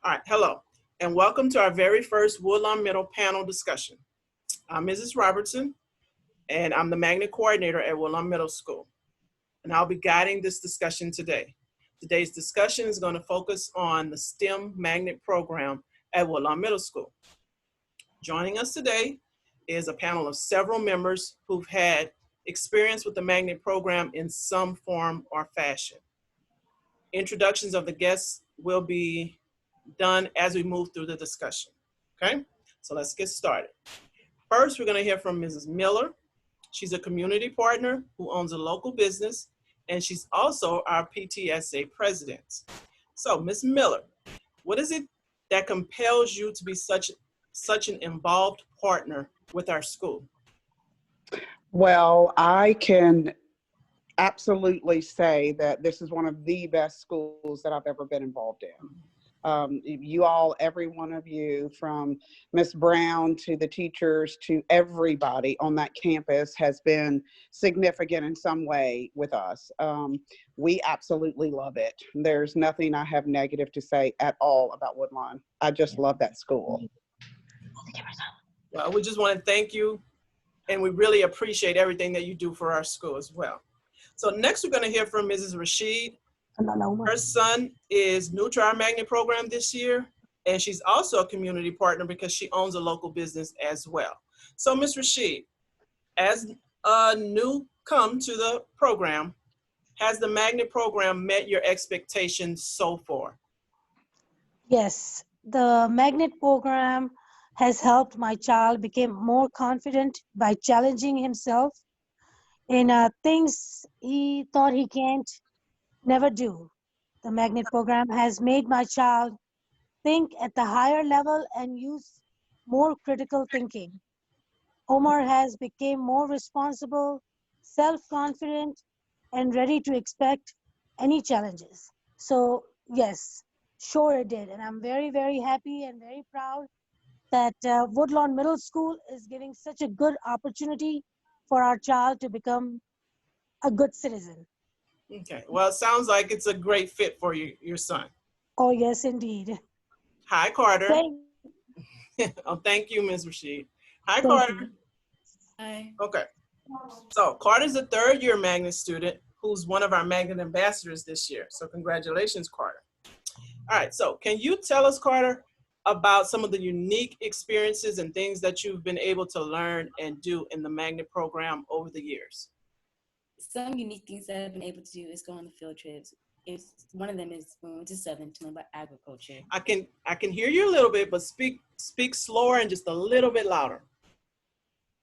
All right, hello, and welcome to our very first Woodlawn Middle panel discussion. I'm Mrs. Robertson, and I'm the magnet coordinator at Woodlawn Middle School, and I'll be guiding this discussion today. Today's discussion is going to focus on the STEM magnet program at Woodlawn Middle School. Joining us today is a panel of several members who've had experience with the magnet program in some form or fashion. Introductions of the guests will be done as we move through the discussion. Okay, so let's get started. First, we're going to hear from Mrs. Miller. She's a community partner who owns a local business, and she's also our PTSA president. So, Ms. Miller, what is it that compels you to be such an involved partner with our school? Well, I can absolutely say that this is one of the best schools that I've ever been involved in. You all, every one of you, from Miss Brown to the teachers to everybody on that campus, has been significant in some way with us. We absolutely love it. There's nothing I have negative to say at all about Woodlawn. I just love that school. Well, we just want to thank you, and we really appreciate everything that you do for our school as well. So next we're going to hear from Mrs. Rashid. Her son is new to our magnet program this year, and she's also a community partner because she owns a local business as well. So Ms. Rashid, as a new come to the program, has the magnet program met your expectations so far? Yes, the magnet program has helped my child become more confident by challenging himself in things he thought he can't never do. The magnet program has made my child think at the higher level and use more critical thinking. Omar has become more responsible, self-confident, and ready to expect any challenges. So yes, sure it did. And I'm very, very happy and very proud that Woodlawn Middle School is giving such a good opportunity for our child to become a good citizen. Okay, well, it sounds like it's a great fit for you, your son. Oh, yes, indeed. Hi, Carter. Thank, Oh, thank you, Ms. Rashid. Hi, thank Carter. you. Hi. Okay, so Carter's a third-year magnet student who's one of our magnet ambassadors this year. So congratulations, Carter. All right, so can you tell us, Carter, about some of the unique experiences and things that you've been able to learn and do in the magnet program over the years? Some unique things that I've been able to do is go on the field trips. One of them is when we went to Southern to learn about agriculture. I can hear you a little bit, but speak slower and just a little bit louder.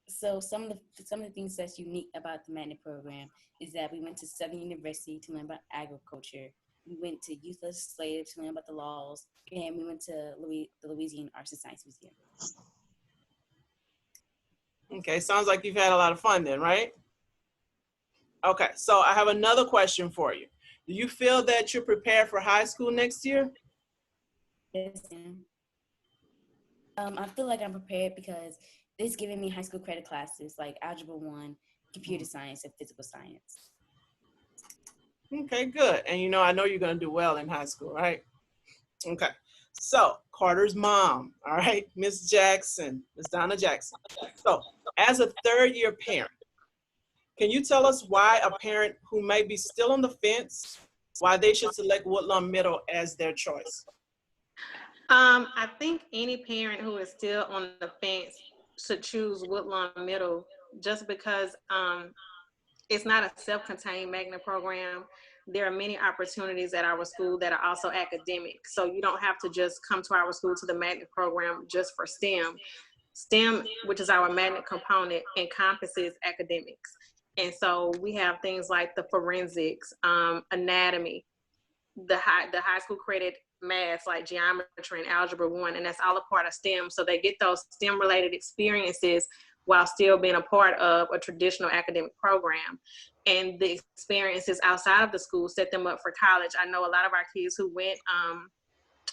So some of the things that's unique about the magnet program is that we went to Southern University to learn about agriculture. We went to Youth Legislative to learn about the laws, and we went to the Louisiana Arts and Science Museum. Okay, sounds like you've had a lot of fun then, right? Okay, so I have another question for you. Do you feel that you're prepared for high school next year? Yes, ma'am. I feel like I'm prepared because it's giving me high school credit classes like Algebra 1, Computer Science, and Physical Science. Okay, good. And I know you're going to do well in high school, right? Okay, so Carter's mom, all right, Miss Jackson, Miss Donna Jackson. So as a third-year parent, can you tell us why a parent who may be still on the fence, why they should select Woodlawn Middle as their choice? I think any parent who is still on the fence should choose Woodlawn Middle just because it's not a self-contained magnet program. There are many opportunities at our school that are also academic. So you don't have to just come to our school to the magnet program just for STEM. STEM, which is our magnet component, encompasses academics. And so we have things like the forensics, anatomy, the high school credit math like geometry and algebra 1, and that's all a part of STEM. So they get those STEM related experiences while still being a part of a traditional academic program. And the experiences outside of the school set them up for college. I know a lot of our kids who went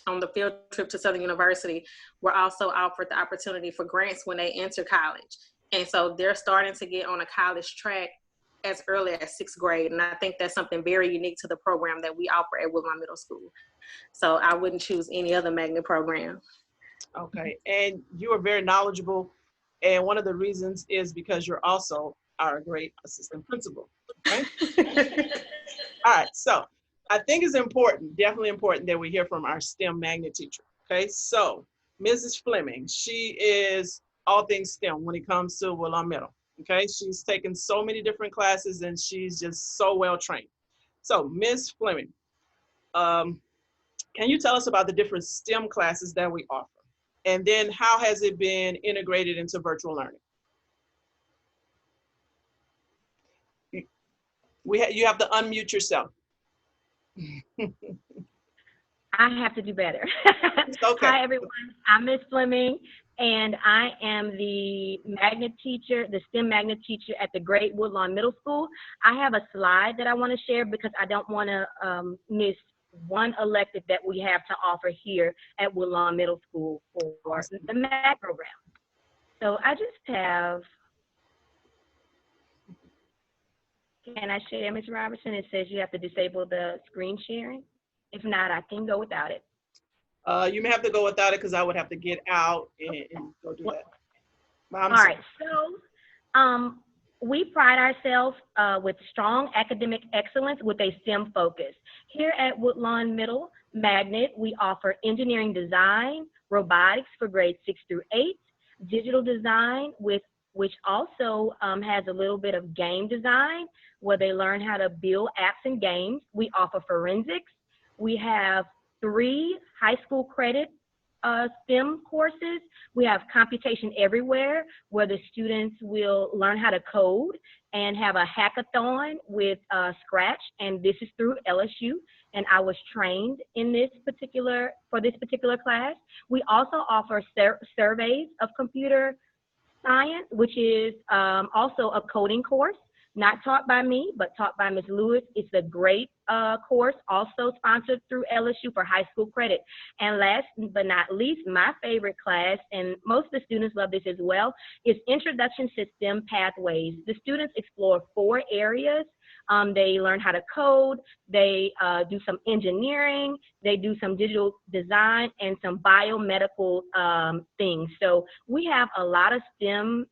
on the field trip to Southern University were also offered the opportunity for grants when they enter college. And so they're starting to get on a college track as early as 6th grade. And I think that's something very unique to the program that we offer at Woodlawn Middle School. So I wouldn't choose any other magnet program. Okay, and you are very knowledgeable. And one of the reasons is because you're also our great assistant principal. Okay. All right. So I think it's important, definitely important, that we hear from our STEM magnet teacher. Okay. So Mrs. Fleming, she is all things STEM when it comes to Woodlawn Middle. Okay. She's taken so many different classes and she's just so well trained. So Ms. Fleming, can you tell us about the different STEM classes that we offer? And then how has it been integrated into virtual learning? You have to unmute yourself. I have to do better. Okay. Hi, everyone. I'm Miss Fleming, and I am the magnet teacher, the STEM magnet teacher at the Great Woodlawn Middle School. I have a slide that I want to share because I don't want to miss one elective that we have to offer here at Woodlawn Middle School for the MAG program. So I just have, can I share, Ms. Robertson? It says you have to disable the screen sharing. If not, I can go without it. You may have to go without it because I would have to get out and go do that. All right, so we pride ourselves with strong academic excellence with a STEM focus. Here at Woodlawn Middle Magnet, we offer engineering design, robotics for grades 6 through 8, digital design which also has a little bit of game design where they learn how to build apps and games. We offer forensics. We have 3 high school credit STEM courses. We have Computation Everywhere, where the students will learn how to code and have a hackathon with Scratch, and this is through LSU, and I was trained in for this particular class. We also offer surveys of computer science, which is also a coding course, not taught by me, but taught by Ms. Lewis. It's a great course, also sponsored through LSU for high school credit. And last but not least, my favorite class, and most of the students love this as well, is Introduction to STEM Pathways. The students explore 4 areas. They learn how to code, they do some engineering, they do some digital design, and some biomedical things. So we have a lot of STEM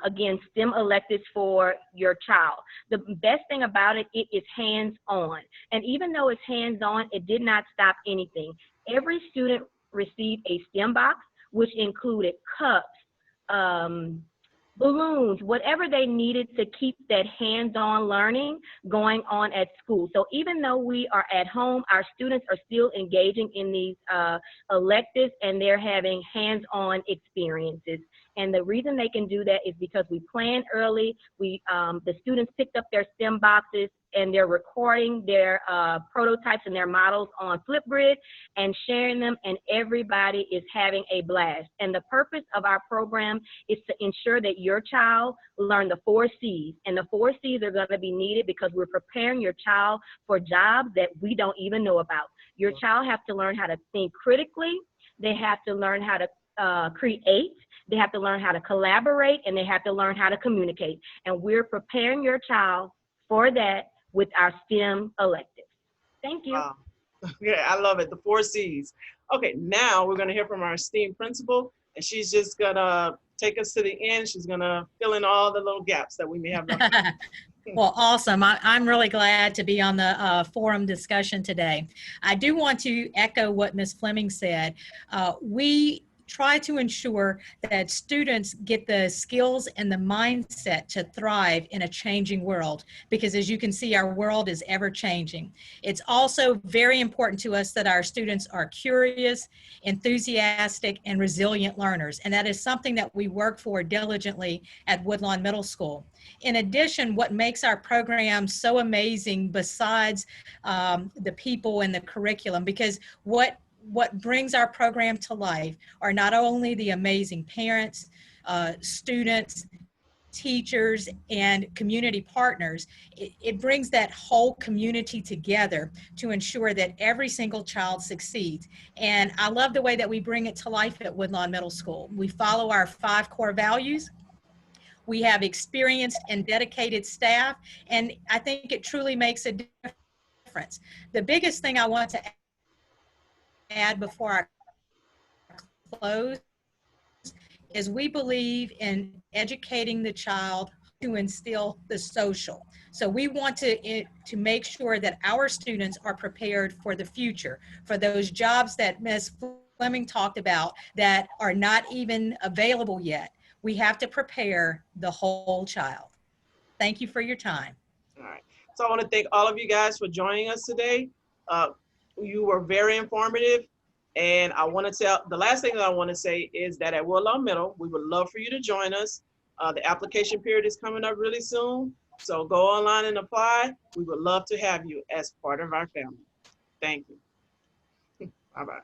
again, STEM electives for your child. The best thing about it, it is hands-on. And even though it's hands-on, it did not stop anything. Every student received a STEM box, which included cups, balloons, whatever they needed to keep that hands-on learning going on at school. So even though we are at home, our students are still engaging in these electives, and they're having hands-on experiences. And the reason they can do that is because we plan early. The students picked up their STEM boxes and they're recording their prototypes and their models on Flipgrid and sharing them, and everybody is having a blast. And the purpose of our program is to ensure that your child learn the 4 C's. And the 4 C's are going to be needed because we're preparing your child for jobs that we don't even know about. Your child has to learn how to think critically. They have to learn how to create. They have to learn how to collaborate, and they have to learn how to communicate. And we're preparing your child for that with our STEM electives. Thank you. Wow. Yeah, I love it. The 4 C's. Okay, now we're going to hear from our esteemed principal, and she's just going to take us to the end. She's going to fill in all the little gaps that we may have left. Well, awesome. I'm really glad to be on the forum discussion today. I do want to echo what Ms. Fleming said. We try to ensure that students get the skills and the mindset to thrive in a changing world, because as you can see, our world is ever changing. It's also very important to us that our students are curious, enthusiastic, and resilient learners, and that is something that we work for diligently at Woodlawn Middle School. In addition, what makes our program so amazing, besides the people and the curriculum, because what brings our program to life are not only the amazing parents, students, teachers, and community partners. It brings that whole community together to ensure that every single child succeeds. And I love the way that we bring it to life at Woodlawn Middle School. We follow our 5 core values. We have experienced and dedicated staff, and I think it truly makes a difference. The biggest thing I want to add before I close is we believe in educating the child to instill the social. So we want to make sure that our students are prepared for the future, for those jobs that Ms. Fleming talked about that are not even available yet. We have to prepare the whole child. Thank you for your time. All right. So I want to thank all of you guys for joining us today. You were very informative. And I want to tell, the last thing that I want to say is that at Woodlawn Middle, we would love for you to join us. The application period is coming up really soon. So go online and apply. We would love to have you as part of our family. Thank you. Bye-bye.